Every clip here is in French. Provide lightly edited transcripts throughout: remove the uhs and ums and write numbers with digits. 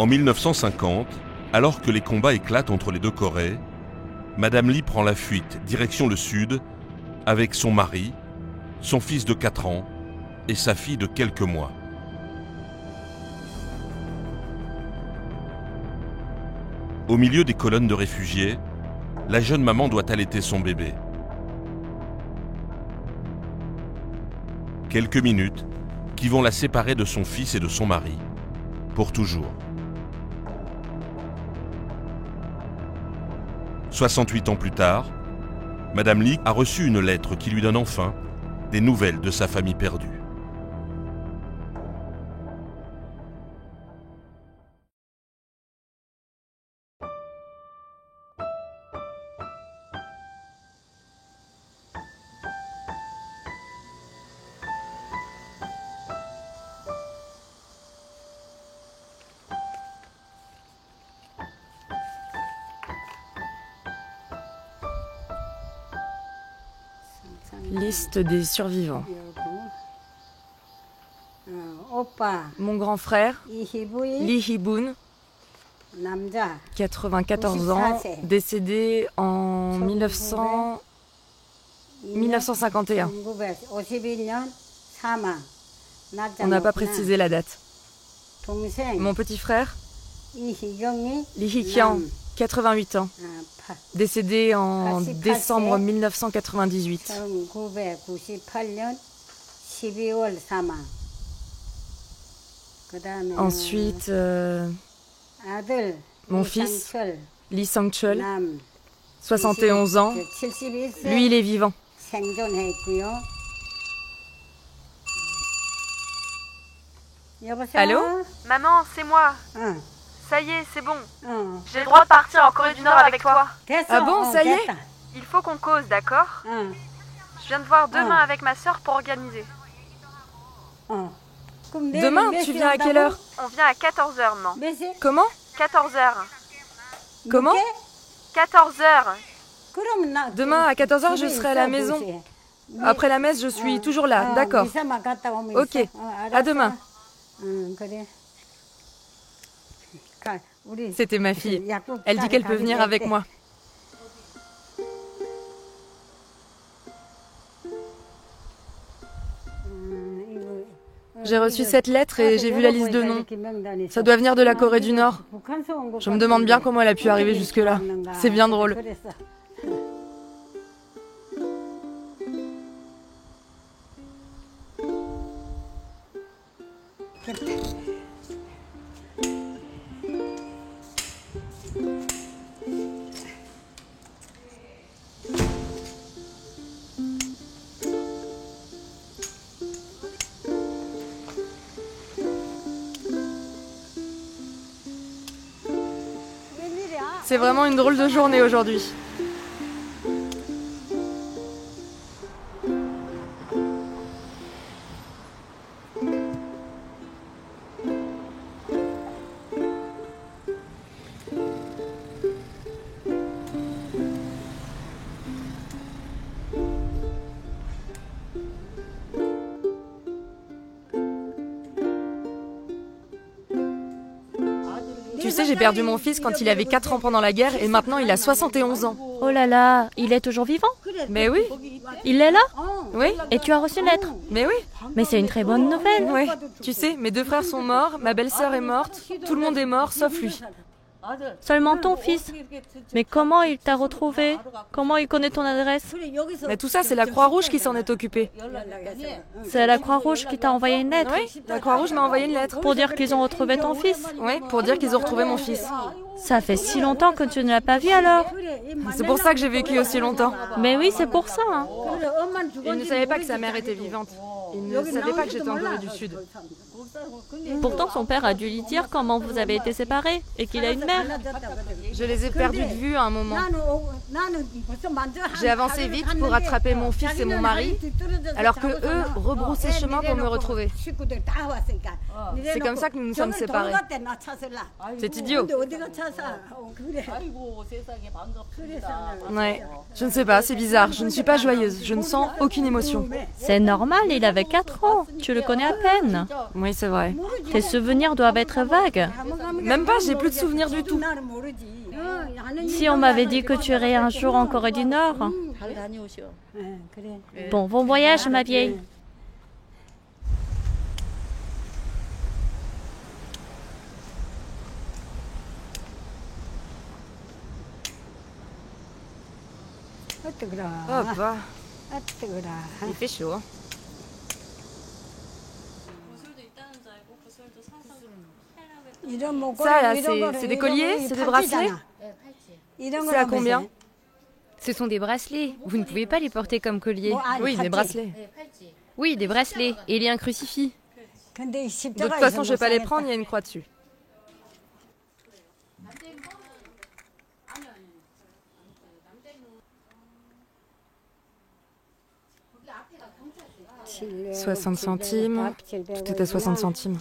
En 1950, alors que les combats éclatent entre les deux Corées, Madame Lee prend la fuite direction le sud avec son mari, son fils de 4 ans et sa fille de quelques mois. Au milieu des colonnes de réfugiés, la jeune maman doit allaiter son bébé. Quelques minutes qui vont la séparer de son fils et de son mari, pour toujours. 68 ans plus tard, Madame Lee a reçu une lettre qui lui donne enfin des nouvelles de sa famille perdue. Liste des survivants. Mon grand frère, Lee Hee-boon, 94 ans, décédé en 1951. On n'a pas précisé la date. Mon petit frère, Lee Hee-kyung, 88 ans, décédé en décembre 1998. Ensuite, mon fils, Lee Sang-chul, 71 ans. Lui, il est vivant. Allô ? Maman, c'est moi. Ça y est, c'est bon. J'ai le droit de partir en Corée du Nord avec toi. Ah bon, ça y est ? Il faut qu'on cause, d'accord ? Je viens de voir demain avec ma sœur pour organiser. Demain, tu viens à quelle heure ? On vient à 14h, non ? Comment ? 14h. Comment ? 14h. Demain, à 14h, je serai à la maison. Après la messe, je suis toujours là, d'accord. Ok, à demain. C'était ma fille. Elle dit qu'elle peut venir avec moi. J'ai reçu cette lettre et j'ai vu la liste de noms. Ça doit venir de la Corée du Nord. Je me demande bien comment elle a pu arriver jusque-là. C'est bien drôle. C'est vraiment une drôle de journée aujourd'hui. Tu sais, j'ai perdu mon fils quand il avait 4 ans pendant la guerre et maintenant il a 71 ans. Oh là là, il est toujours vivant? Mais oui. Il est là? Oui. Et tu as reçu une lettre? Mais oui. Mais c'est une très bonne nouvelle. Oui. Tu sais, mes 2 frères sont morts, ma belle-sœur est morte, tout le monde est mort sauf lui. Seulement ton fils. Mais comment il t'a retrouvé? Comment il connaît ton adresse? Mais tout ça, c'est la Croix-Rouge qui s'en est occupée. C'est la Croix-Rouge qui t'a envoyé une lettre? Oui, la Croix-Rouge m'a envoyé une lettre. Pour dire qu'ils ont retrouvé ton fils? Oui, pour dire qu'ils ont retrouvé mon fils. Ça fait si longtemps que tu ne l'as pas vu alors? C'est pour ça que j'ai vécu aussi longtemps. Mais oui, c'est pour ça. Hein. Il ne savait pas que sa mère était vivante. Il ne savait pas que j'étais en Corée du Sud. Pourtant, son père a dû lui dire comment vous avez été séparés et qu'il a une mère. Je les ai perdus de vue à un moment. J'ai avancé vite pour rattraper mon fils et mon mari, alors que eux rebroussaient chemin pour me retrouver. C'est comme ça que nous nous sommes séparés. C'est idiot. Ouais, je ne sais pas, c'est bizarre. Je ne suis pas joyeuse. Je ne sens aucune émotion. C'est normal, il avait avait 4 ans. Tu le connais à peine. Oui, c'est vrai. Tes souvenirs doivent être vagues. Même pas, j'ai plus de souvenirs du tout. Si on m'avait dit que tu irais un jour en Corée du Nord. Bon voyage, ma vieille. Oh bah, il fait chaud. Hein. Ça là, c'est des colliers, c'est des bracelets. C'est à combien? Ce sont des bracelets. Vous ne pouvez pas les porter comme colliers. Oui, des bracelets. Oui, des bracelets. Et il y a un crucifix. De toute façon, je vais pas les prendre, il y a une croix dessus. « 60 centimes, tout est à 60 centimes. »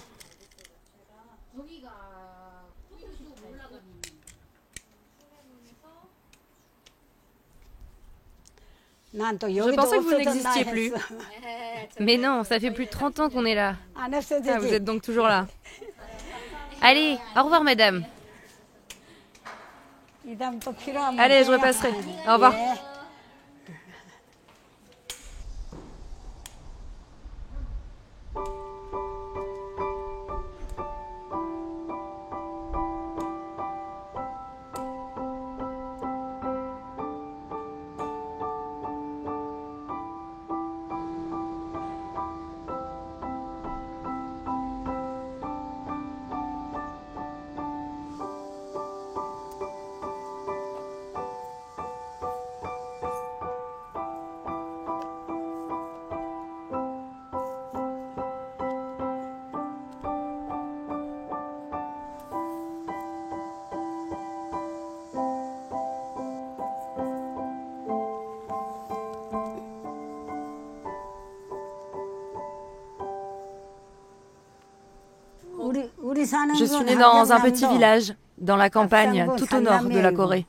Je pensais que vous n'existiez plus. Mais non, ça fait plus de 30 ans qu'on est là. Ah, vous êtes donc toujours là. Allez, au revoir madame. Allez, je repasserai. Au revoir. Je suis née dans un petit village, dans la campagne, tout au nord de la Corée.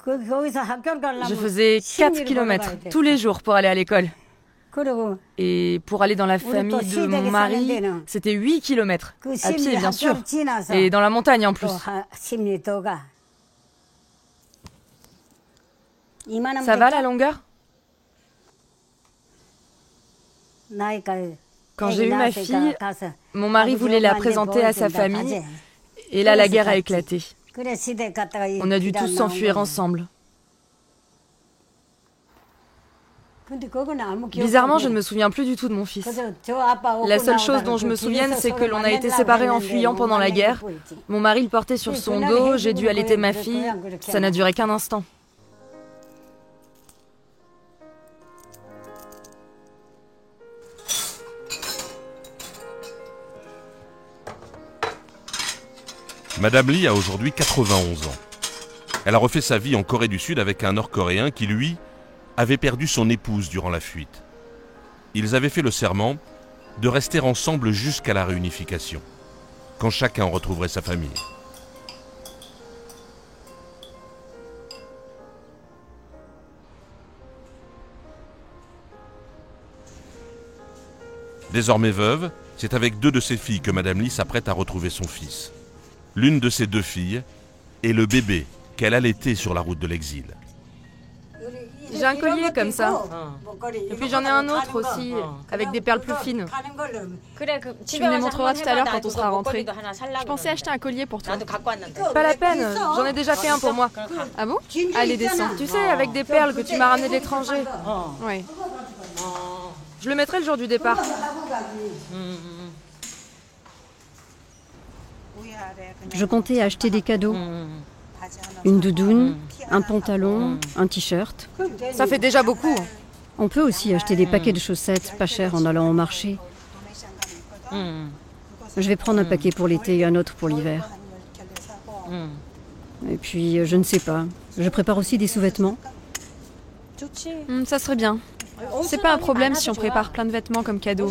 Je faisais 4 kilomètres tous les jours pour aller à l'école. Et pour aller dans la famille de mon mari, c'était 8 kilomètres, à pied bien sûr, et dans la montagne en plus. Ça va la longueur? Quand j'ai eu ma fille, mon mari voulait la présenter à sa famille, et là la guerre a éclaté. On a dû tous s'enfuir ensemble. Bizarrement, je ne me souviens plus du tout de mon fils. La seule chose dont je me souvienne, c'est que l'on a été séparés en fuyant pendant la guerre. Mon mari le portait sur son dos, j'ai dû allaiter ma fille. Ça n'a duré qu'un instant. Madame Lee a aujourd'hui 91 ans. Elle a refait sa vie en Corée du Sud avec un Nord-Coréen qui, lui, avait perdu son épouse durant la fuite. Ils avaient fait le serment de rester ensemble jusqu'à la réunification, quand chacun retrouverait sa famille. Désormais veuve, c'est avec 2 de ses filles que Madame Lee s'apprête à retrouver son fils. L'une de ces 2 filles est le bébé qu'elle allaitait sur la route de l'exil. J'ai un collier comme ça. Et puis j'en ai un autre aussi, avec des perles plus fines. Tu me les montreras tout à l'heure quand on sera rentré. Je pensais acheter un collier pour toi. Pas la peine, j'en ai déjà fait un pour moi. Ah bon? Allez, descends. Tu sais, avec des perles que tu m'as ramenées de l'étranger. Oui. Je le mettrai le jour du départ. Je comptais acheter des cadeaux. Une doudoune, un pantalon, un t-shirt. Ça fait déjà beaucoup. On peut aussi acheter des paquets de chaussettes pas chers en allant au marché. Je vais prendre un paquet pour l'été et un autre pour l'hiver. Et puis, je ne sais pas. Je prépare aussi des sous-vêtements. Ça serait bien. C'est pas un problème si on prépare plein de vêtements comme cadeau.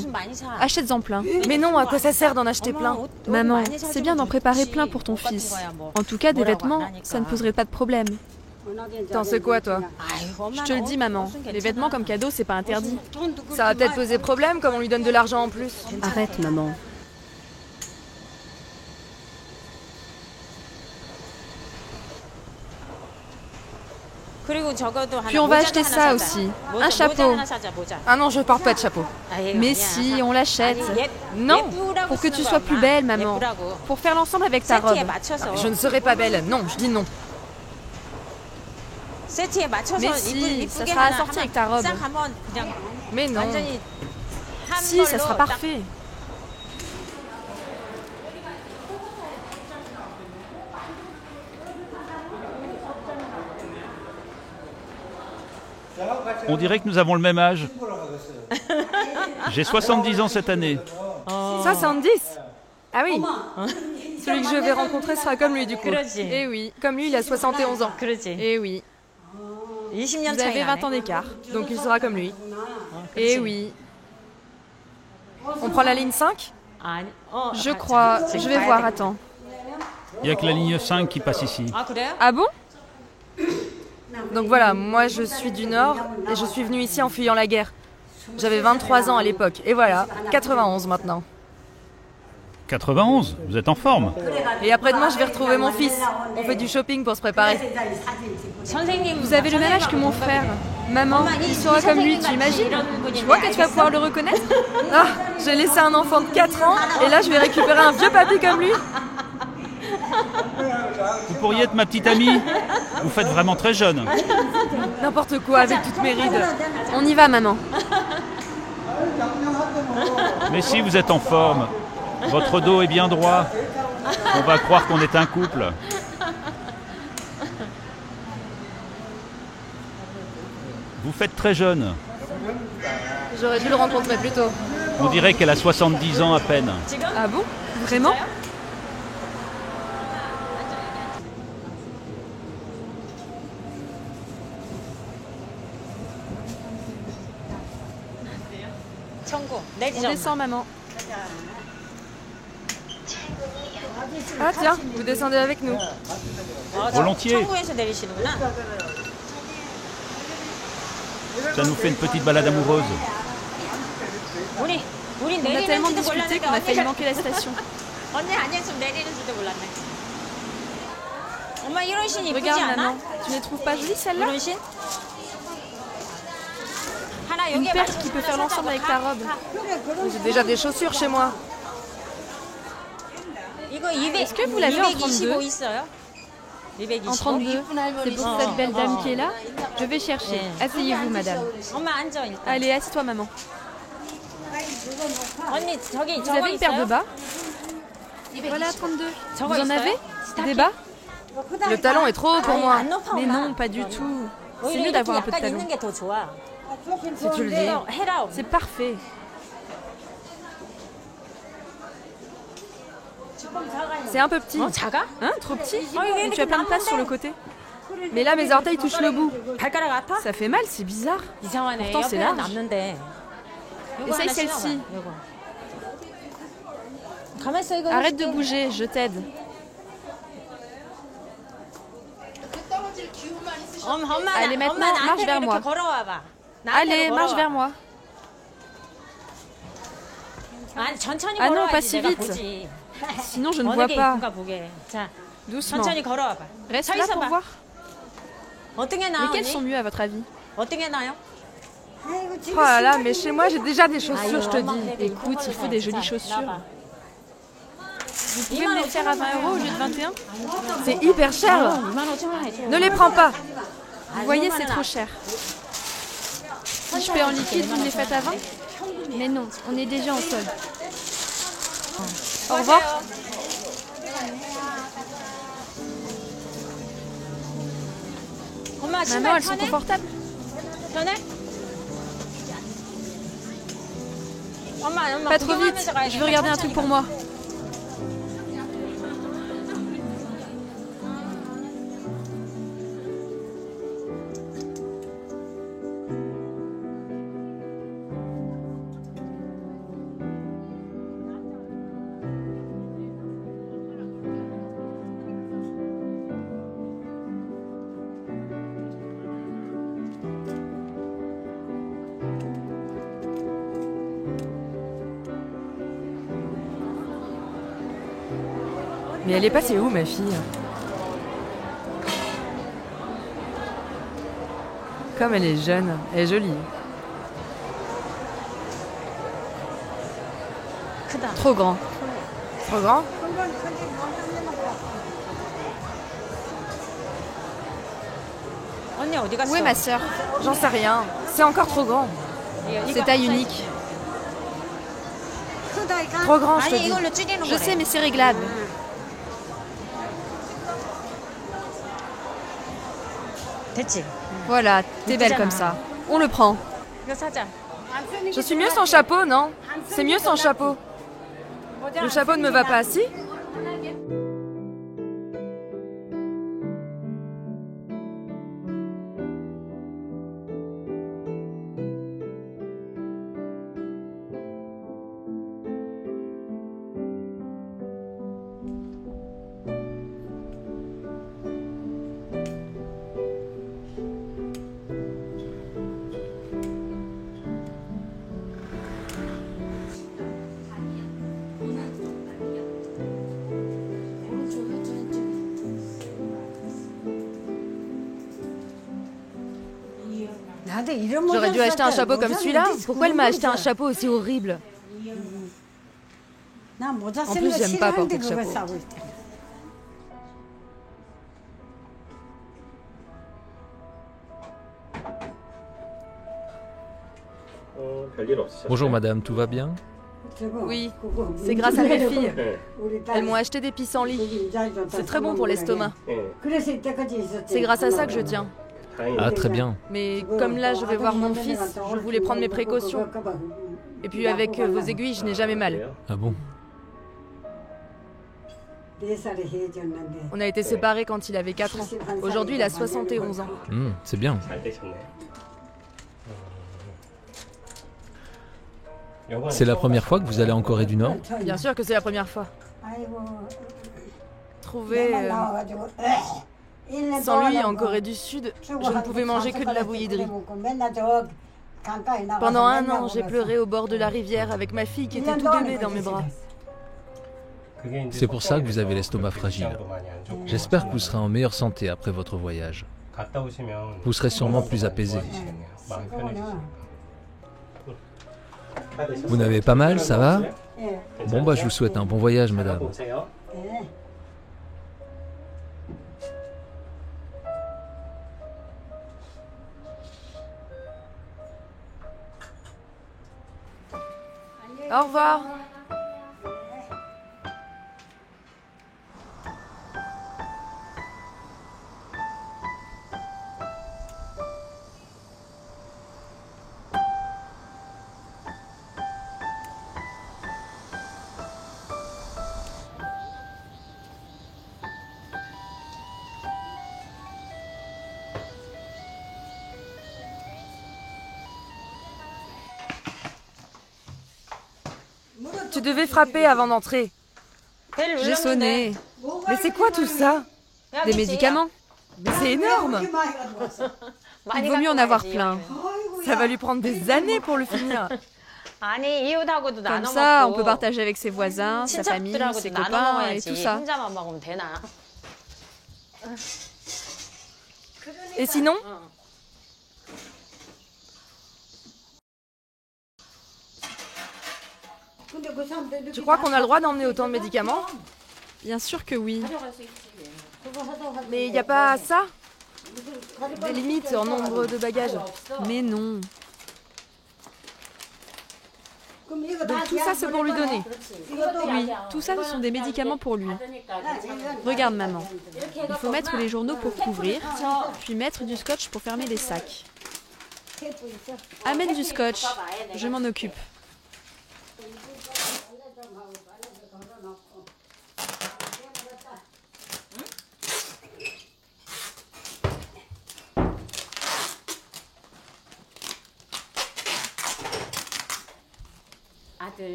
Achète-en plein. Mais non, à quoi ça sert d'en acheter plein? Maman, c'est bien d'en préparer plein pour ton fils. En tout cas, des vêtements, ça ne poserait pas de problème. T'en sais quoi, toi? Je te le dis, maman, les vêtements comme cadeau, c'est pas interdit. Ça va peut-être poser problème comme on lui donne de l'argent en plus. Arrête, maman. Puis on va acheter ça aussi. Un chapeau. Ah non, je porte pas de chapeau. Mais si, on l'achète. Non, pour que tu sois plus belle, maman. Pour faire l'ensemble avec ta robe. Je ne serai pas belle. Non, je dis non. Mais si, ça sera assorti avec ta robe. Mais non. Si, ça sera parfait. On dirait que nous avons le même âge. J'ai 70 ans cette année. 70? Ah oui. Celui que je vais rencontrer sera comme lui du coup. Eh oui, comme lui il a 71 ans. Eh oui. Vous avez 20 ans d'écart, donc il sera comme lui. Eh oui. On prend la ligne 5? Je crois. Je vais voir, attends. Il n'y a que la ligne 5 qui passe ici. Ah bon? Donc voilà, moi je suis du Nord et je suis venue ici en fuyant la guerre. J'avais 23 ans à l'époque et voilà, 91 maintenant. 91, vous êtes en forme. Et après-demain je vais retrouver mon fils. On fait du shopping pour se préparer. Vous avez le même âge que mon frère. Maman, il sera comme lui, tu imagines? Tu vois que tu vas pouvoir le reconnaître? Ah, j'ai laissé un enfant de 4 ans et là je vais récupérer un vieux papy comme lui. Vous pourriez être ma petite amie. Vous faites vraiment très jeune. N'importe quoi avec toutes mes rides. On y va, maman. Mais si vous êtes en forme, votre dos est bien droit. On va croire qu'on est un couple. Vous faites très jeune. J'aurais dû le rencontrer plus tôt. On dirait qu'elle a 70 ans à peine. Ah bon? Vraiment? On descend, maman. Ah tiens, vous descendez avec nous. Volontiers. Ça nous fait une petite balade amoureuse. On a tellement discuté qu'on a failli manquer la station. Regarde, maman, tu ne les trouves pas jolies celles-là? Une paire qui peut faire l'ensemble avec ta robe. J'ai déjà des chaussures chez moi. Est-ce que vous l'avez en 32? En 32, c'est pour cette belle dame qui est là? Je vais chercher. Asseyez-vous, madame. Allez, assieds-toi, maman. Vous avez une paire de bas? Voilà, 32. Vous en avez? Des bas? Le talon est trop haut pour moi. Mais non, pas du tout. C'est mieux d'avoir un peu de talon. Si tu le dis. C'est parfait. C'est un peu petit. Hein, trop petit? Mais tu as plein de place sur le côté. Mais là, mes orteils touchent le bout. Ça fait mal, c'est bizarre. Pourtant, c'est large. Essaye celle-ci. Arrête de bouger, je t'aide. Allez, maintenant, marche vers moi. Allez, marche vers moi. Ah non, pas si vite. Sinon, je ne vois pas. Doucement. Reste là pour voir. Lesquels sont mieux à votre avis? Oh là là, mais chez moi, j'ai déjà des chaussures, je te dis. Écoute, il faut des jolies chaussures. Vous pouvez me les faire à 20 € au lieu de 21? C'est hyper cher. Ne les prends pas. Vous voyez, c'est trop cher. Si je paie en liquide, vous me les faites à 20? Mais non, on est déjà en solde. Au revoir. Maman, elles sont confortables? Pas trop vite, je veux regarder un truc pour moi. Mais elle est passée où, ma fille? Comme elle est jeune, elle est jolie. Trop grand. Trop grand? Où est ma sœur? J'en sais rien. C'est encore trop grand. C'est taille unique. Trop grand, je te dis. Je sais, mais c'est réglable. Voilà, t'es belle comme ça. On le prend. Je suis mieux sans chapeau, non? C'est mieux sans chapeau. Le chapeau ne me va pas, si? J'aurais dû acheter un chapeau comme celui-là. Pourquoi elle m'a acheté un chapeau aussi horrible? En plus, j'aime pas porter de chapeau. Bonjour madame, tout va bien? Oui, c'est grâce à mes filles. Elles m'ont acheté des pissenlits. C'est très bon pour l'estomac. C'est grâce à ça que je tiens. Ah, très bien. Mais comme là, je vais voir mon fils, je voulais prendre mes précautions. Et puis avec vos aiguilles, je n'ai jamais mal. Ah bon? On a été séparés quand il avait 4 ans. Aujourd'hui, il a 71 ans. C'est bien. C'est la première fois que vous allez en Corée du Nord? Bien sûr que c'est la première fois. Trouver... Sans lui, en Corée du Sud, je ne pouvais manger que de la bouillie-de-riz. Pendant 1 an, j'ai pleuré au bord de la rivière avec ma fille qui était tout bébé dans mes bras. C'est pour ça que vous avez l'estomac fragile. J'espère que vous serez en meilleure santé après votre voyage. Vous serez sûrement plus apaisé. Vous n'avez pas mal, ça va? Bon bah je vous souhaite un bon voyage, madame. Au revoir. Tu devais frapper avant d'entrer. J'ai sonné. Mais c'est quoi tout ça? Des médicaments? Mais c'est énorme! Il vaut mieux en avoir plein. Ça va lui prendre des années pour le finir. Comme ça, on peut partager avec ses voisins, sa famille, ses copains et tout ça. Et sinon? Tu crois qu'on a le droit d'emmener autant de médicaments? Bien sûr que oui. Mais il n'y a pas ça? Des limites en nombre de bagages? Mais non. Donc tout ça, c'est pour lui donner? Oui, tout ça, ce sont des médicaments pour lui. Regarde, maman. Il faut mettre les journaux pour couvrir, puis mettre du scotch pour fermer les sacs. Amène du scotch, je m'en occupe.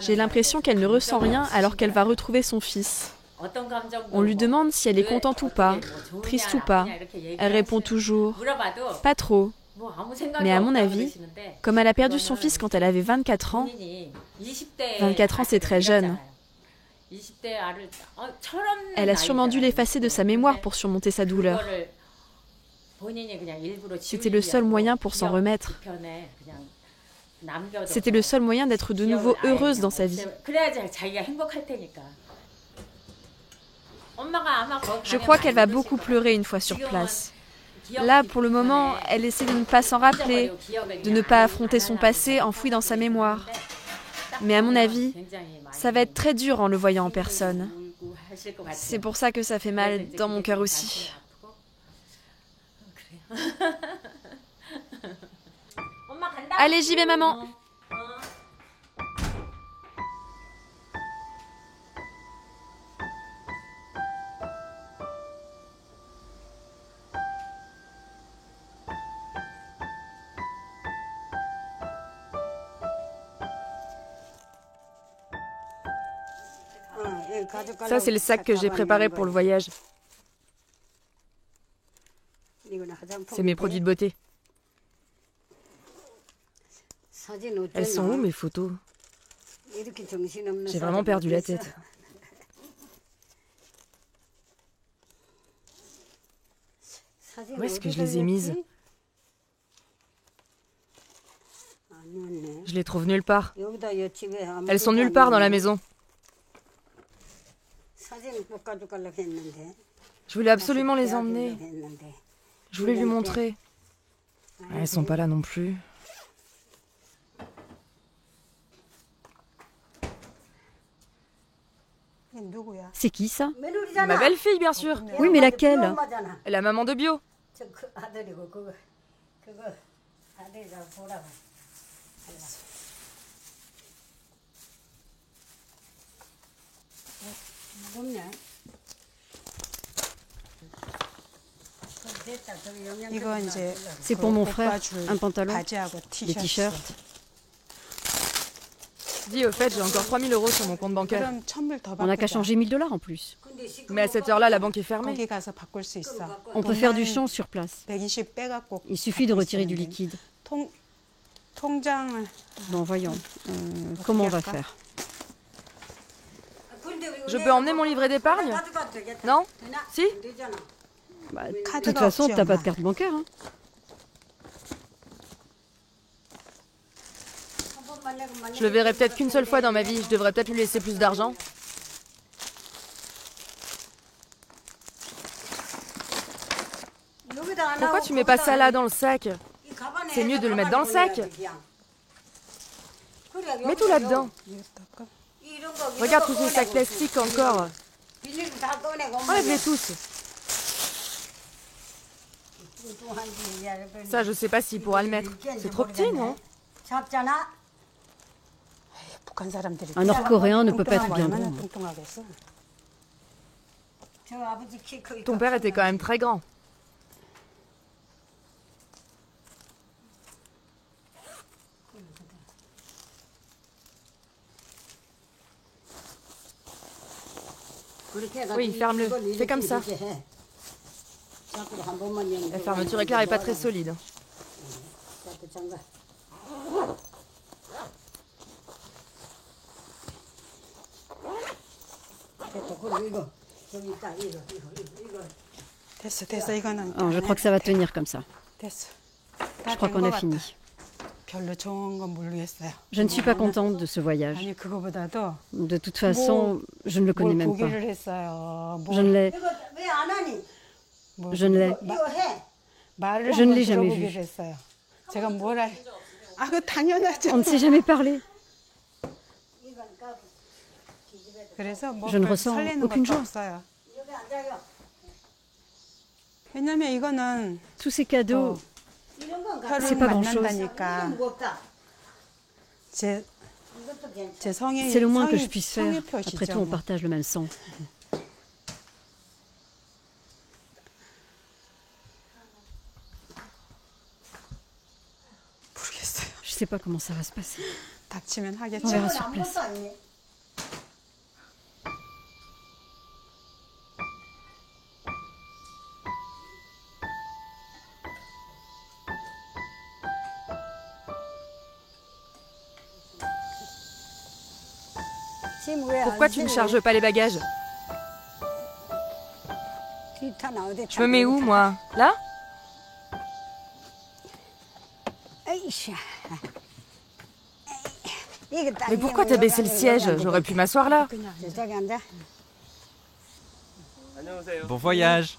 J'ai l'impression qu'elle ne ressent rien alors qu'elle va retrouver son fils. On lui demande si elle est contente ou pas, triste ou pas. Elle répond toujours « pas trop ». Mais à mon avis, comme elle a perdu son fils quand elle avait 24 ans, 24 ans c'est très jeune. Elle a sûrement dû l'effacer de sa mémoire pour surmonter sa douleur. C'était le seul moyen pour s'en remettre. C'était le seul moyen d'être de nouveau heureuse dans sa vie. Je crois qu'elle va beaucoup pleurer une fois sur place. Là, pour le moment, elle essaie de ne pas s'en rappeler, de ne pas affronter son passé enfoui dans sa mémoire. Mais à mon avis, ça va être très dur en le voyant en personne. C'est pour ça que ça fait mal dans mon cœur aussi. Allez, j'y vais, maman. Ça, c'est le sac que j'ai préparé pour le voyage. C'est mes produits de beauté. Elles sont où, mes photos? J'ai vraiment perdu la tête. Où est-ce que je les ai mises? Je les trouve nulle part. Elles sont nulle part dans la maison. Je voulais absolument les emmener. Je voulais lui montrer. Elles sont pas là non plus. C'est qui ça? Ma belle-fille, bien sûr. Oui, mais laquelle? La maman de Bio. C'est pour mon frère, un pantalon, des t-shirts. Dis, au fait, j'ai encore 3 000 € sur mon compte bancaire. On n'a qu'à changer 1 000 $ en plus. Mais à cette heure-là, la banque est fermée. On peut faire du change sur place. Il suffit de retirer du liquide. Bon, voyons. Comment on va faire? Je peux emmener mon livret d'épargne? Non? Si? Bah, de toute façon, t'as pas de carte bancaire. Hein. Je le verrai peut-être qu'une seule fois dans ma vie. Je devrais peut-être lui laisser plus d'argent. Pourquoi tu mets pas ça là dans le sac? C'est mieux de le mettre dans le sac. Mets tout là-dedans. Regarde tous ces sacs plastiques encore. Enlève-les tous. Ça, je sais pas s'il pourra le mettre. C'est trop petit, non? Un Nord-Coréen ne peut pas être bien bon. Ton père était quand même très grand. Oui, ferme-le. Fais comme ça. La fermeture éclair est pas très solide. Oh, je crois que ça va tenir comme ça. Je crois qu'on a fini. Je ne suis pas contente de ce voyage. De toute façon, je ne le connais même pas. Je ne l'ai... Je ne l'ai jamais vu. On ne s'est jamais parlé. Je ne ressens aucune joie. Tous ces cadeaux, c'est pas grand-chose. C'est le moins que je puisse faire. Après tout, on partage le même sang. Je sais pas comment ça va se passer. On verra sur place. Pourquoi tu ne charges pas les bagages? Je me mets où, moi? Là? Mais pourquoi t'as baissé le siège? J'aurais pu m'asseoir là. Bon voyage.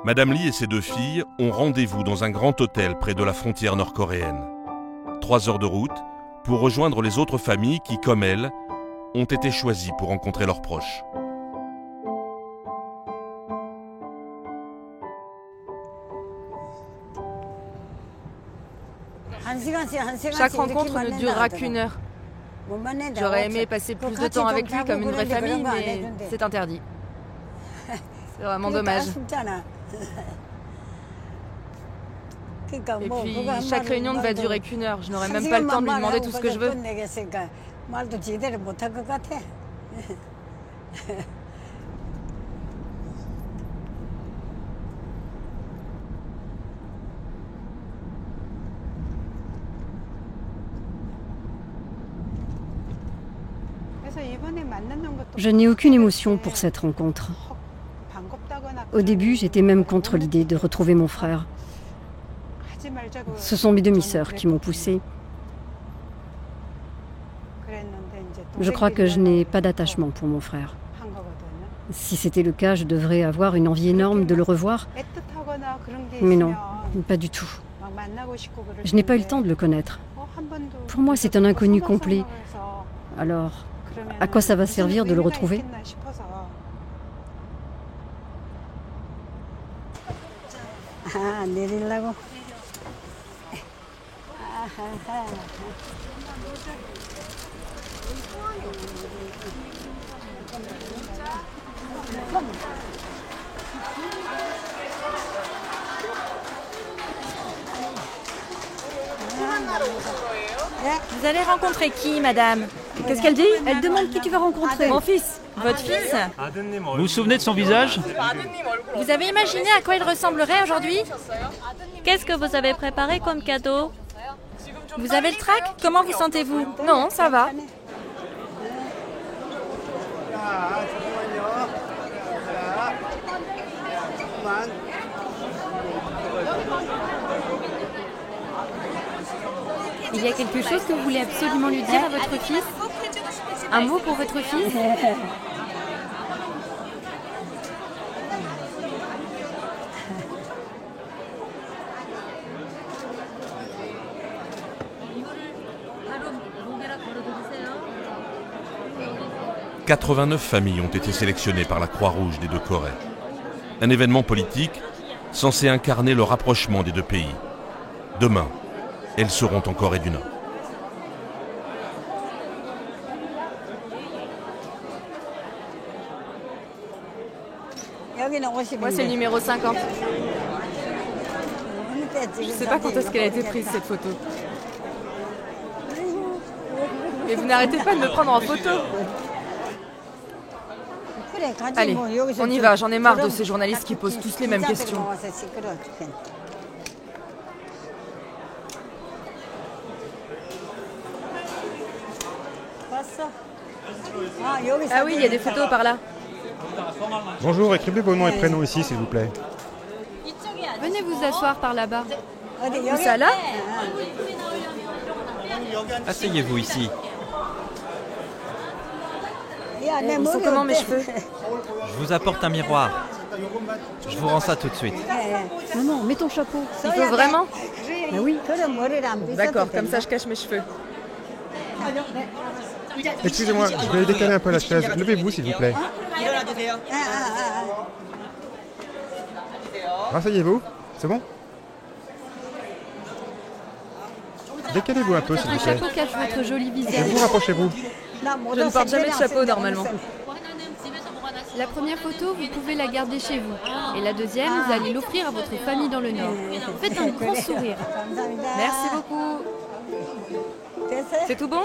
Madame Lee et ses 2 filles ont rendez-vous dans un grand hôtel près de la frontière nord-coréenne. 3 heures de route pour rejoindre les autres familles qui, comme elles, ont été choisies pour rencontrer leurs proches. Chaque rencontre ne durera qu'1 heure. J'aurais aimé passer plus de temps avec lui comme une vraie famille, mais c'est interdit. C'est vraiment dommage. Et puis, chaque réunion ne va durer qu'1 heure. Je n'aurai même pas le temps de lui demander tout ce que je veux. Je n'ai aucune émotion pour cette rencontre. Au début, j'étais même contre l'idée de retrouver mon frère. Ce sont mes demi-sœurs qui m'ont poussée. Je crois que je n'ai pas d'attachement pour mon frère. Si c'était le cas, je devrais avoir une envie énorme de le revoir. Mais non, pas du tout. Je n'ai pas eu le temps de le connaître. Pour moi, c'est un inconnu complet. Alors, à quoi ça va servir de le retrouver ? Vous allez rencontrer qui, madame? Qu'est-ce qu'elle dit? Elle demande qui tu vas rencontrer. Mon fils. Votre fils? Vous vous souvenez de son visage? Vous avez imaginé à quoi il ressemblerait aujourd'hui? Qu'est-ce que vous avez préparé comme cadeau? Vous avez le trac? Comment vous sentez-vous? Non, ça va. Il y a quelque chose que vous voulez absolument lui dire à votre fils? Un mot pour votre fils? « 89 familles ont été sélectionnées par la Croix-Rouge des 2 Corées. Un événement politique censé incarner le rapprochement des 2 pays. Demain, elles seront en Corée du Nord. Moi, c'est le numéro 50. Je ne sais pas quand est-ce qu'elle a été prise, cette photo. Mais vous n'arrêtez pas de me prendre en photo. Allez, on y va, j'en ai marre de ces journalistes qui posent tous les mêmes questions. Ah oui, il y a des photos par là. Bonjour, écrivez vos noms et prénoms ici, s'il vous plaît. Venez vous asseoir par là-bas. Où ça, là? Asseyez-vous ici. Ils sont comment mes cheveux? Je vous apporte un miroir. Je vous rends ça tout de suite. Maman, mets ton chapeau. Il faut vraiment? Ah oui. D'accord, comme ça je cache mes cheveux. Excusez-moi, je vais décaler un peu la chaise. Levez-vous, s'il vous plaît. Rasseyez-vous, c'est bon? Décalez-vous un peu, s'il Un vous plaît. chapeau cache votre joli visage. Vous rapprochez-vous. Je ne porte jamais de chapeau normalement. La première photo, vous pouvez la garder chez vous. Et la deuxième, vous allez l'offrir à votre famille dans le Nord. Faites un grand sourire. Merci beaucoup. C'est tout bon?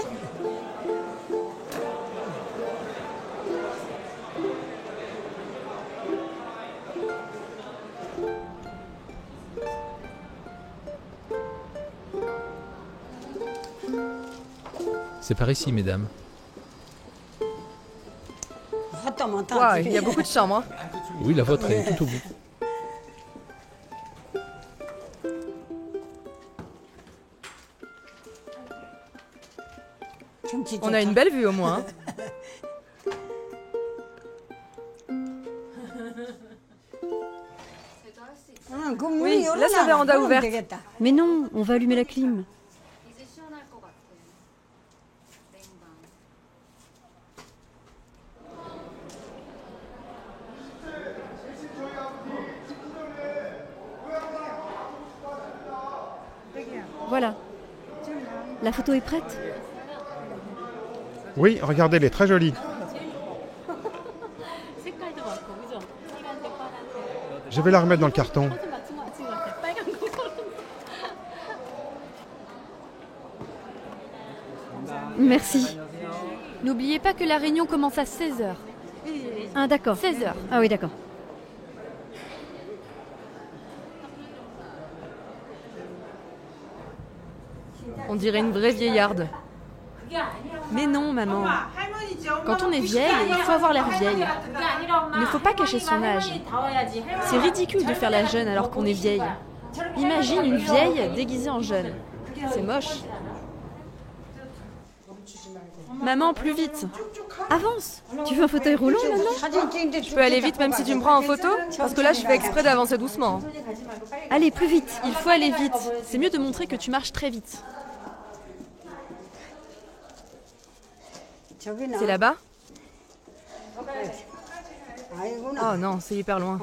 C'est par ici, mesdames. Wow, il y a beaucoup de chambres. Hein. Oui, la vôtre est tout au bout. On a une belle vue au moins. Hein. Oui, laisse la véranda ouverte. Mais non, on va allumer la clim. Voilà. La photo est prête? Oui, regardez, elle est très jolie. Je vais la remettre dans le carton. Merci. N'oubliez pas que la réunion commence à 16h. Ah d'accord. 16h. Ah oui, d'accord. On dirait une vraie vieillarde. Mais non, maman. Quand on est vieille, il faut avoir l'air vieille. Il ne faut pas cacher son âge. C'est ridicule de faire la jeune alors qu'on est vieille. Imagine une vieille déguisée en jeune. C'est moche. Maman, plus vite. Avance. Tu veux un fauteuil roulant maintenant? Je peux aller vite même si tu me prends en photo? Parce que là, je fais exprès d'avancer doucement. Allez, plus vite. Il faut aller vite. C'est mieux de montrer que tu marches très vite. C'est là-bas? Oh non, c'est hyper loin.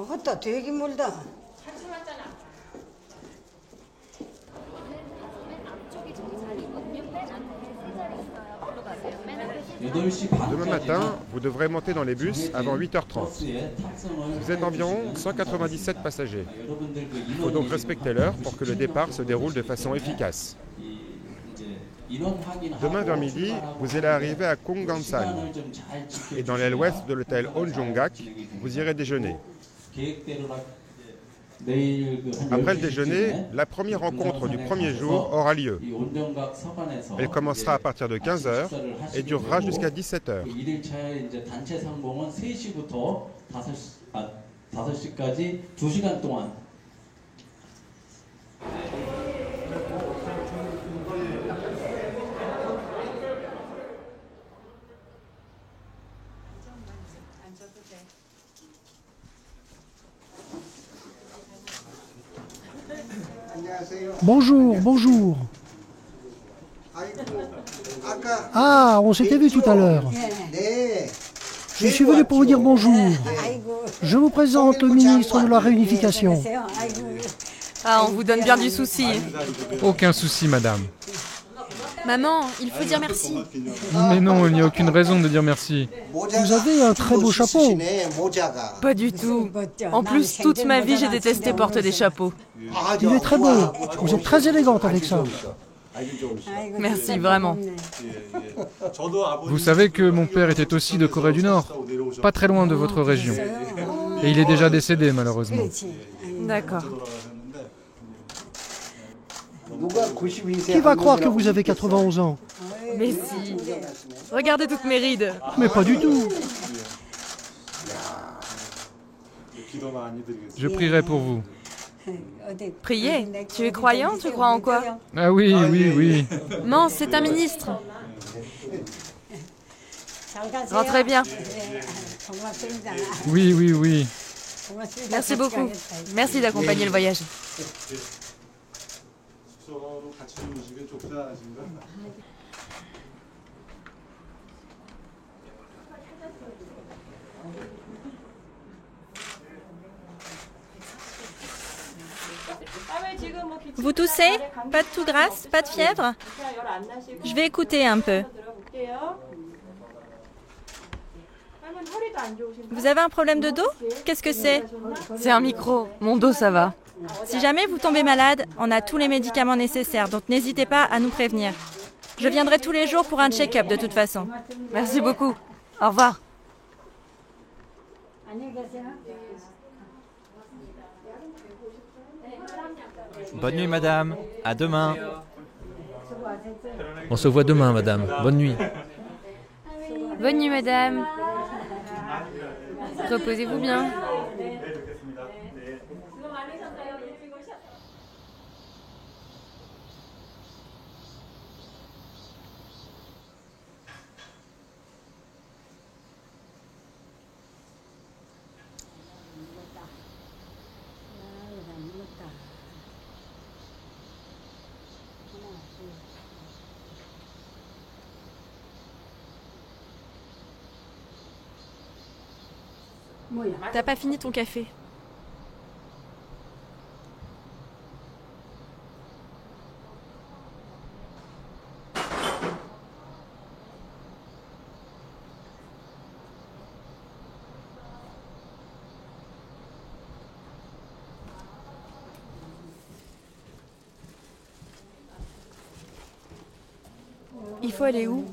Demain matin, vous devrez monter dans les bus avant 8h30. Vous êtes environ 197 passagers. Il faut donc respecter l'heure pour que le départ se déroule de façon efficace. Demain vers midi, vous allez arriver à Kongansan. Et dans l'aile ouest de l'hôtel Onjongak, vous irez déjeuner. Après le déjeuner, la première rencontre du premier jour aura lieu. Elle commencera à partir de 15h et durera jusqu'à 17h. Bonjour, bonjour. Ah, on s'était vu tout à l'heure. Je suis venu pour vous dire bonjour. Je vous présente le ministre de la Réunification. Ah, on vous donne bien du souci. Aucun souci, madame. Maman, il faut dire merci. Mais non, il n'y a aucune raison de dire merci. Vous avez un très beau chapeau. Pas du tout. En plus, toute ma vie, j'ai détesté porter des chapeaux. Il est très beau. Vous êtes très élégante avec ça. Merci, vraiment. Vous savez que mon père était aussi de Corée du Nord, pas très loin de votre région. Et il est déjà décédé, malheureusement. D'accord. Qui va croire que vous avez 91 ans? Mais si. Regardez toutes mes rides. Mais pas du tout. Je prierai pour vous. Prier? Tu es croyant? Tu crois en quoi? Ah oui, oui, oui. Non, c'est un ministre. Rentrez bien. Oui, oui, oui. Merci beaucoup. Merci d'accompagner le voyage. Vous toussez? Pas de toux grasse? Pas de fièvre? Je vais écouter un peu. Vous avez un problème de dos? Qu'est-ce que c'est? C'est un micro. Mon dos, ça va. Si jamais vous tombez malade, on a tous les médicaments nécessaires, donc n'hésitez pas à nous prévenir. Je viendrai tous les jours pour un check-up de toute façon. Merci beaucoup. Au revoir. Bonne nuit, madame. À demain. On se voit demain, madame. Bonne nuit. Bonne nuit, madame. Reposez-vous bien. T'as pas fini ton café. Il faut aller où?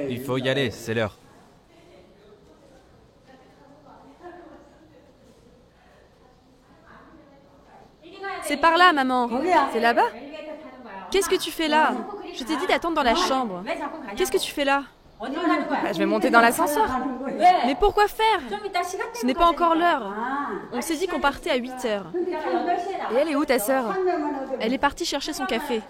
Il faut y aller, c'est l'heure. C'est par là, maman. C'est là-bas? Qu'est-ce que tu fais là? Je t'ai dit d'attendre dans la chambre. Qu'est-ce que tu fais là? Je vais monter dans l'ascenseur. Mais pourquoi faire? Ce n'est pas encore l'heure. On s'est dit qu'on partait à 8h. Et elle est où, ta sœur? Elle est partie chercher son café.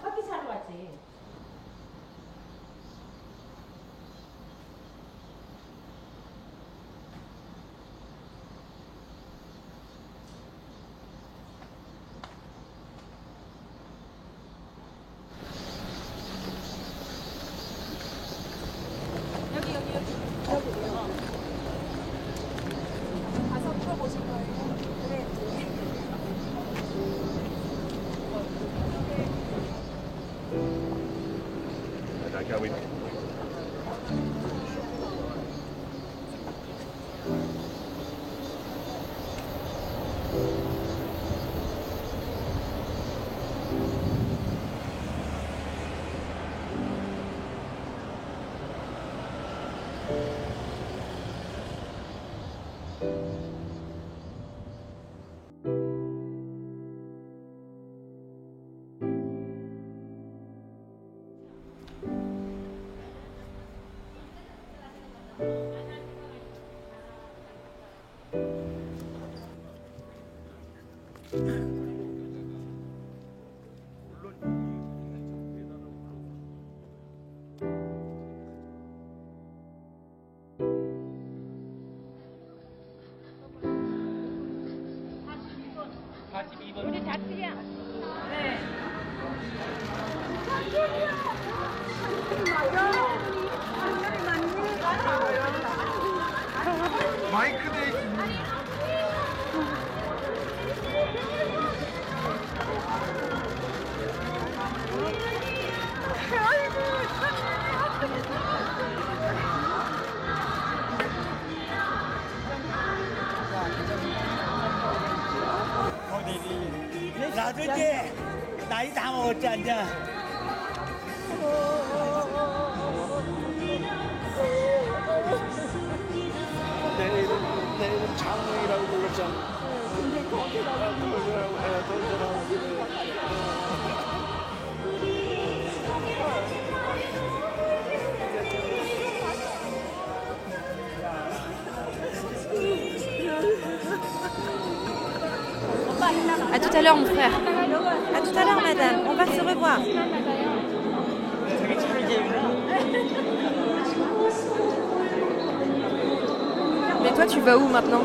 나이 다 먹었지 앉아. 내일은 장롱이라고 불렀잖아. 근데 거기다가 돌려라고 해야 돌려라고. À tout à l'heure, mon frère. À tout à l'heure, madame. On va se revoir. Mais toi, tu vas où maintenant?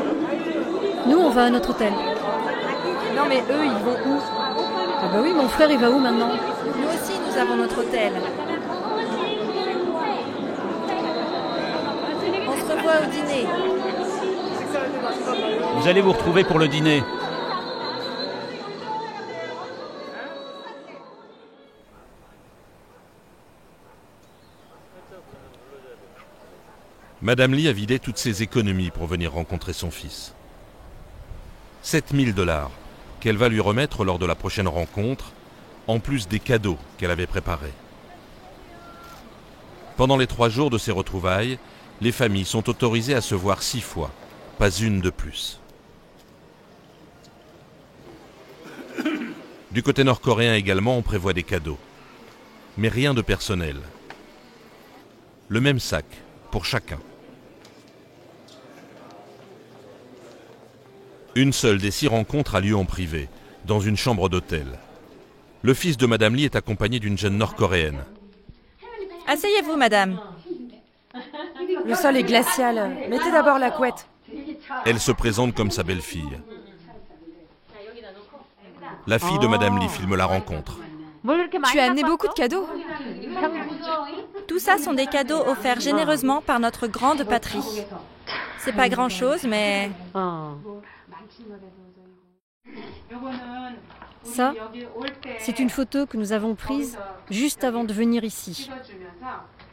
Nous, on va à notre hôtel. Non, mais eux, ils vont où? Ah bah oui, mon frère, il va où maintenant? Nous aussi, nous avons notre hôtel. On se revoit au dîner. Vous allez vous retrouver pour le dîner. Madame Lee a vidé toutes ses économies pour venir rencontrer son fils. 7 000 $ qu'elle va lui remettre lors de la prochaine rencontre, en plus des cadeaux qu'elle avait préparés. Pendant les 3 jours de ces retrouvailles, les familles sont autorisées à se voir 6 fois, pas une de plus. Du côté nord-coréen également, on prévoit des cadeaux. Mais rien de personnel. Le même sac pour chacun. Une seule des 6 rencontres a lieu en privé, dans une chambre d'hôtel. Le fils de Madame Lee est accompagné d'une jeune nord-coréenne. Asseyez-vous, madame. Le sol est glacial. Mettez d'abord la couette. Elle se présente comme sa belle-fille. La fille de Madame Lee filme la rencontre. Tu as amené beaucoup de cadeaux. Tout ça sont des cadeaux offerts généreusement par notre grande patrie. C'est pas grand-chose, mais... Ça, c'est une photo que nous avons prise juste avant de venir ici.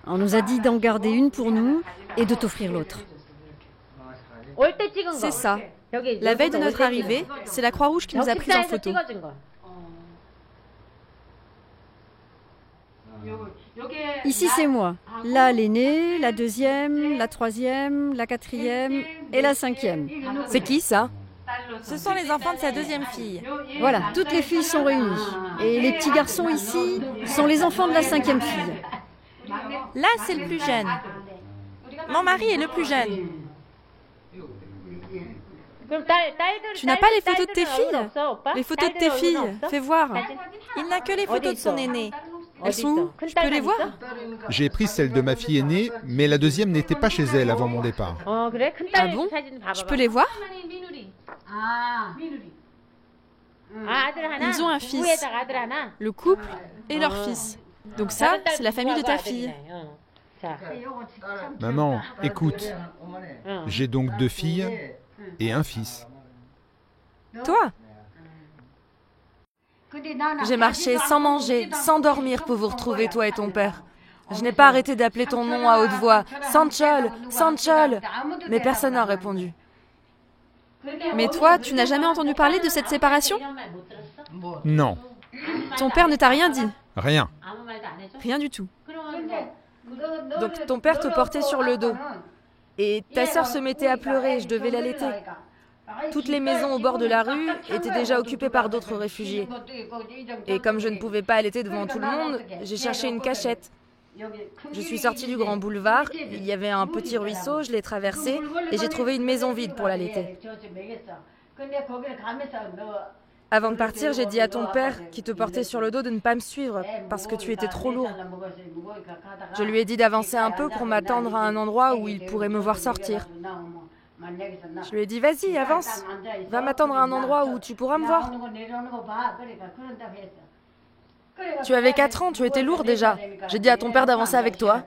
On nous a dit d'en garder une pour nous et de t'offrir l'autre. C'est ça. La veille de notre arrivée, c'est la Croix-Rouge qui nous a prises en photo. Ici, c'est moi. Là, l'aînée, la deuxième, la troisième, la quatrième et la cinquième. C'est qui, ça? Ce sont les enfants de sa deuxième fille. Voilà, toutes les filles sont réunies. Et les petits garçons ici sont les enfants de la cinquième fille. Là, c'est le plus jeune. Mon mari est le plus jeune. Tu n'as pas les photos de tes filles? Les photos de tes filles, fais voir. Il n'a que les photos de son aîné. Elles sont où? Je peux les voir? J'ai pris celle de ma fille aînée, mais la deuxième n'était pas chez elle avant mon départ. Ah bon? Je peux les voir? Ils ont un fils, le couple et leur fils. Donc ça, c'est la famille de ta fille. Maman, écoute, j'ai donc 2 filles et un fils. Toi? J'ai marché sans manger, sans dormir pour vous retrouver, toi et ton père. Je n'ai pas arrêté d'appeler ton nom à haute voix. Sanchol, Sanchol. Mais personne n'a répondu. Mais toi, tu n'as jamais entendu parler de cette séparation? Non. Ton père ne t'a rien dit? Rien. Rien du tout. Donc ton père te portait sur le dos. Et ta sœur se mettait à pleurer, je devais l'allaiter. Toutes les maisons au bord de la rue étaient déjà occupées par d'autres réfugiés. Et comme je ne pouvais pas allaiter devant tout le monde, j'ai cherché une cachette. Je suis sortie du grand boulevard, il y avait un petit ruisseau, je l'ai traversé et j'ai trouvé une maison vide pour l'allaiter. Avant de partir, j'ai dit à ton père, qui te portait sur le dos, de ne pas me suivre parce que tu étais trop lourd. Je lui ai dit d'avancer un peu pour m'attendre à un endroit où il pourrait me voir sortir. Je lui ai dit, vas-y, avance, va m'attendre à un endroit où tu pourras me voir. Tu avais 4 ans, tu étais lourd déjà. J'ai dit à ton père d'avancer avec toi.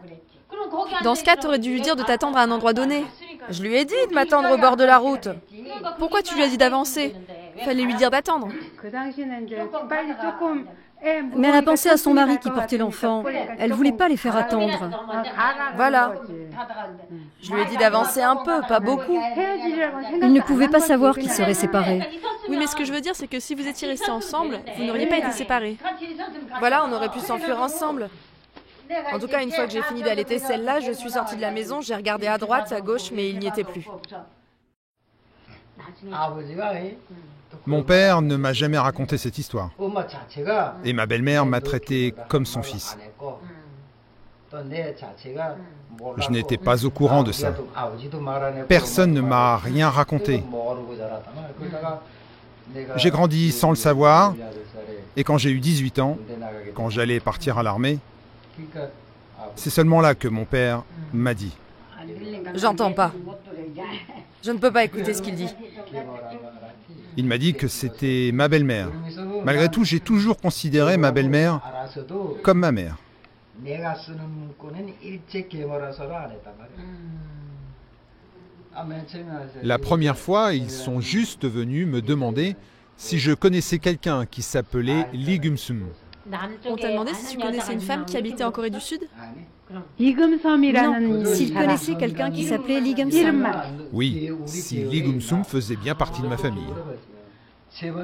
Dans ce cas, tu aurais dû lui dire de t'attendre à un endroit donné. Je lui ai dit de m'attendre au bord de la route. Pourquoi tu lui as dit d'avancer? Fallait lui dire d'attendre. Mais elle a pensé à son mari qui portait l'enfant. Elle voulait pas les faire attendre. Voilà. Je lui ai dit d'avancer un peu, pas beaucoup. Il ne pouvait pas savoir qu'ils seraient séparés. Oui, mais ce que je veux dire, c'est que si vous étiez restés ensemble, vous n'auriez pas été séparés. Voilà, on aurait pu s'enfuir ensemble. En tout cas, une fois que j'ai fini d'allaiter celle-là, je suis sortie de la maison, j'ai regardé à droite, à gauche, mais il n'y était plus. Mon père ne m'a jamais raconté cette histoire. Et ma belle-mère m'a traité comme son fils. Je n'étais pas au courant de ça. Personne ne m'a rien raconté. J'ai grandi sans le savoir, et quand j'ai eu 18 ans, quand j'allais partir à l'armée, c'est seulement là que mon père m'a dit. J'entends pas. Je ne peux pas écouter ce qu'il dit. Il m'a dit que c'était ma belle-mère. Malgré tout, j'ai toujours considéré ma belle-mère comme ma mère. La première fois, ils sont juste venus me demander si je connaissais quelqu'un qui s'appelait Lee Gum-sum. On t'a demandé si tu connaissais une femme qui habitait en Corée du Sud? Non, s'il connaissait quelqu'un qui s'appelait Lee Gum-sum. Oui, si Lee Gum-sum faisait bien partie de ma famille.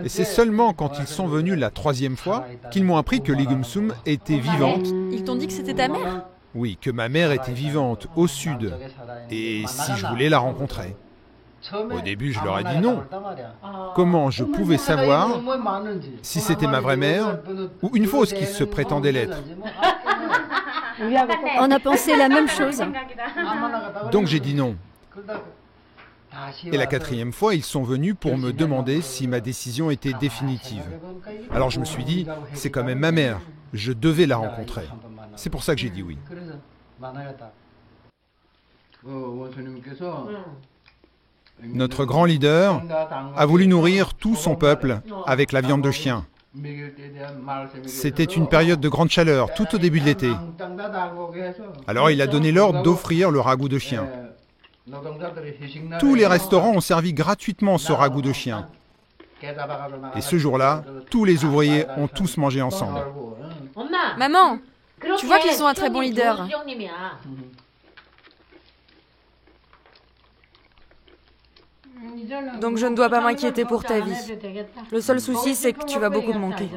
Et c'est seulement quand ils sont venus la 3e fois qu'ils m'ont appris que Lee Gum-sum était vivante. Ils t'ont dit que c'était ta mère? Oui, que ma mère était vivante au sud. Et si je voulais la rencontrer. Au début, je leur ai dit non. Comment je pouvais savoir si c'était ma vraie mère ou une fausse qui se prétendait l'être? On a pensé la même chose. Donc j'ai dit non. Et la 4e fois, ils sont venus pour me demander si ma décision était définitive. Alors je me suis dit, c'est quand même ma mère, je devais la rencontrer. C'est pour ça que j'ai dit oui. Notre grand leader a voulu nourrir tout son peuple avec la viande de chien. C'était une période de grande chaleur, tout au début de l'été. Alors il a donné l'ordre d'offrir le ragoût de chien. Tous les restaurants ont servi gratuitement ce ragoût de chien. Et ce jour-là, tous les ouvriers ont tous mangé ensemble. Maman, tu vois qu'ils ont un très bon leader. Donc je ne dois pas m'inquiéter pour ta vie. Le seul souci, c'est que tu vas beaucoup me manquer.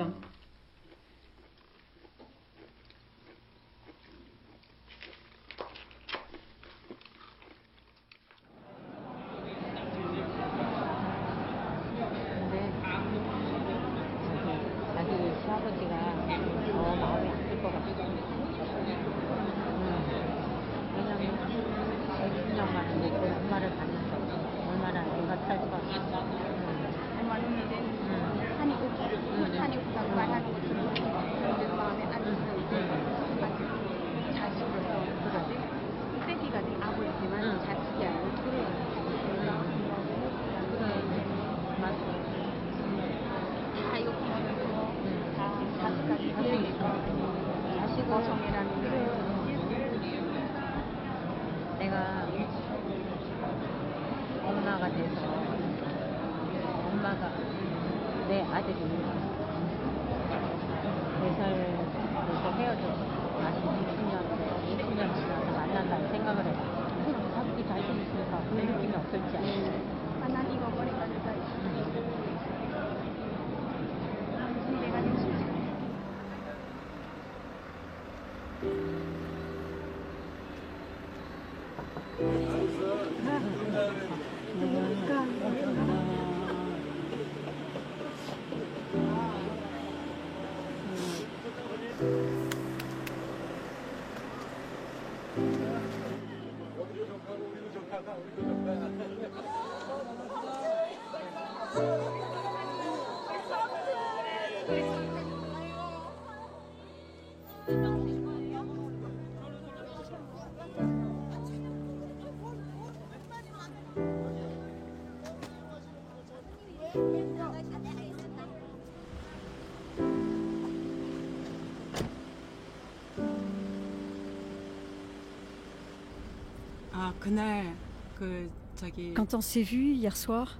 Quand on s'est vu hier soir,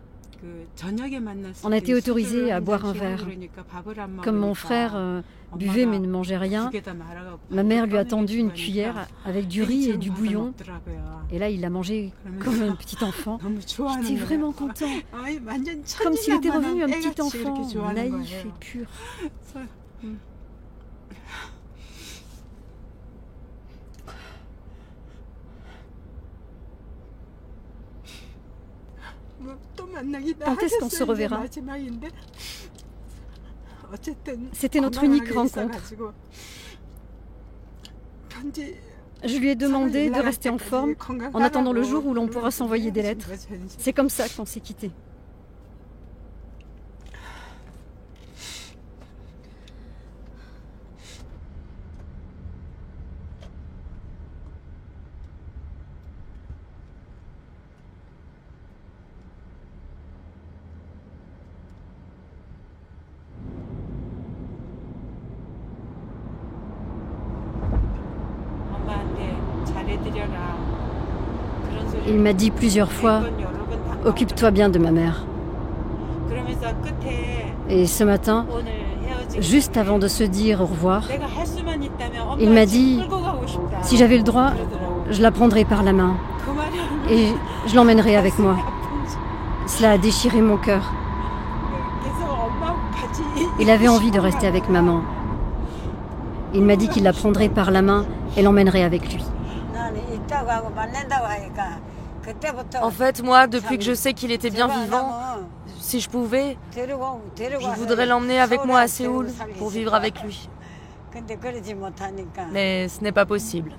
on a été autorisés à boire un verre. Comme mon frère buvait mais ne mangeait rien, ma mère lui a tendu une cuillère avec du riz et du bouillon. Et là, il l'a mangé comme un petit enfant. J'étais vraiment content. Comme s'il était revenu un petit enfant, naïf et pur. Quand est-ce qu'on se reverra? C'était notre unique rencontre. Je lui ai demandé de rester en forme en attendant le jour où l'on pourra s'envoyer des lettres. C'est comme ça qu'on s'est quittés. Il m'a dit plusieurs fois, occupe-toi bien de ma mère. Et ce matin, juste avant de se dire au revoir, il m'a dit, si j'avais le droit, je la prendrais par la main et je l'emmènerais avec moi. Cela a déchiré mon cœur. Il avait envie de rester avec maman. Il m'a dit qu'il la prendrait par la main et l'emmènerait avec lui. En fait, moi, depuis que je sais qu'il était bien vivant, si je pouvais, je voudrais l'emmener avec moi à Séoul pour vivre avec lui. Mais ce n'est pas possible.